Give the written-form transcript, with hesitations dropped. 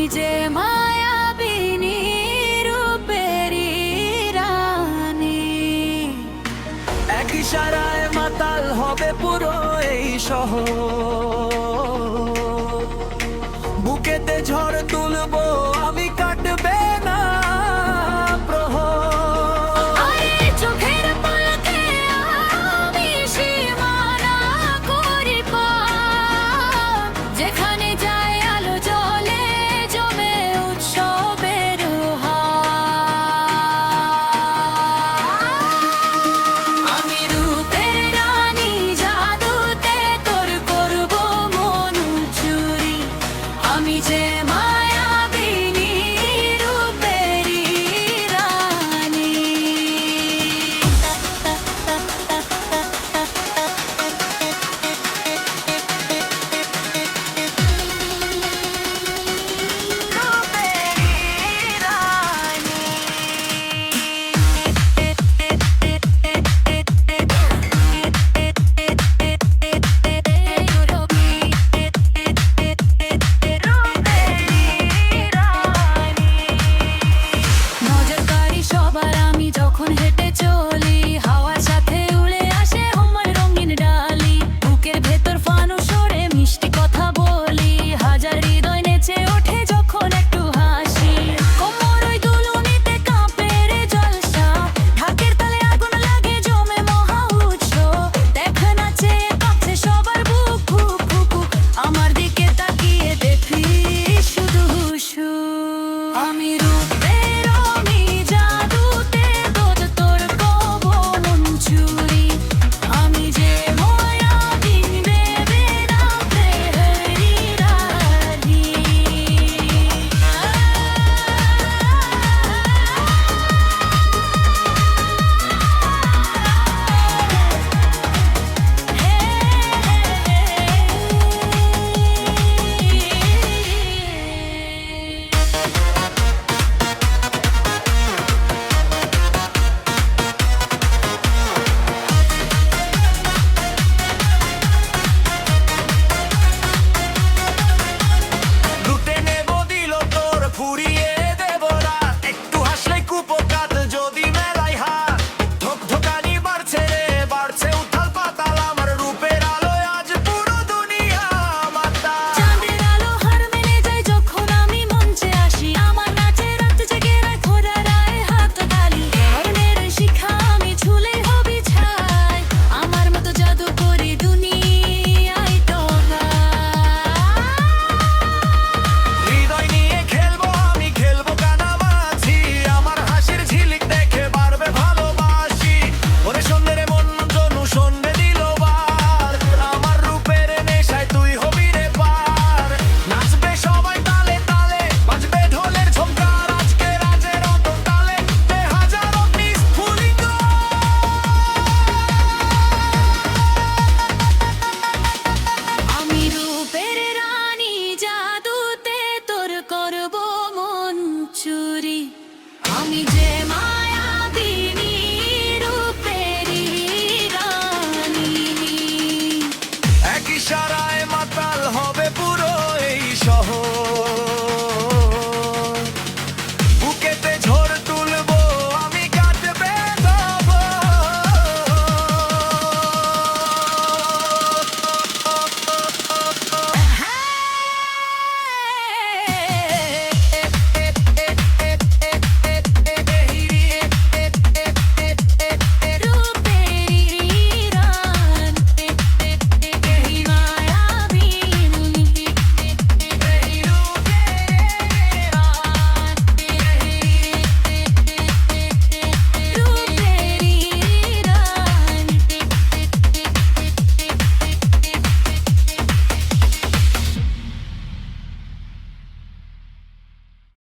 আমি যে মায়াবিনী রূপেরি রানী, এক ইশারায় মাতাল হবে পুরো এই শহর। বুকেতে ঝড় তুলবো আমি, কাটবে না প্রহর। আরে চোখের পলকে আমি সীমানা করি পার, যেখানে যায় আলো জ্বলে জমে উৎসবের হার। আমি রূপের রানী, জাদুতে তোর করব মন চুরি। আমি যে মায়াবিনী রূপেরি রানী। নজরকারি সবার আমি যখন হেঁটে চলি, হাওয়ার সাথে উড়ে আসে আমার রঙিন ডালি। বুকের ভেতর ফানুস ওড়ে, মিষ্টি কথা বলি, হাজার হৃদয় নেচে ওঠে যখন একটু হাসি। কোমর ওই দুলুনিতে কাঁপে রে জলসা, ঢাকের তালে আগুন লাগে জমে মহা উৎসব। দেখ না চেয়ে কাঁপছে সবার বুক, ফুক ফুক ফুক। আমার দিকে তাকিয়ে দেখি শুধু হুশু। আমি রূপের রঙে, জাদুতে তোর কব মন চুরি। আমি যে মায়াবিনী দেবে না প্রেমেরি রানী। লুটে নেব দিল তোর, ফুরিয়ে দেব রাত। একটু হাসলেই কুপকাত যদি মেলায় হাত। ধকধকানি বাড়ছে রে, বাড়ছে উথাল পাতাল। আমার রূপের আলোয় আজ পুরো দুনিয়া মাতাল। চাঁদের আলো হার মেলে যায় যখন আমি মঞ্চে আসি। আমার নাচে রাত জেগে রায়, খোঁড়া রায় হাত তালি। ধর্মের শিখা আমি ছুলে হবি ছাই। আমার মতো জাদু করি দুনিয়ায় তোরা। হৃদয় নিয়ে খেলবো আমি, খেলবো কানামাছি। আমার হাসির ঝিলিক দেখে বাড়বে ভালোবাসি। ওরে সন্ধ্যে রে মন জনু সন্ধ্যে দিল বার। আমার রূপের নেশায় তুই হবি রে পার। নাচবে সবাই তালে তালে, বাজবে ঢোলের ঝংকার। আজকে রাজের অত তালে তে হাজার অগ্নিস্ফুলিঙ্গ। আমি রূপের রানী, জাদুতে তোর করব মন চুরি। আমি যে মায়াবিনী রূপেরি রানী। এক ইশারায় মাতাল হবে পুরো এই শহর।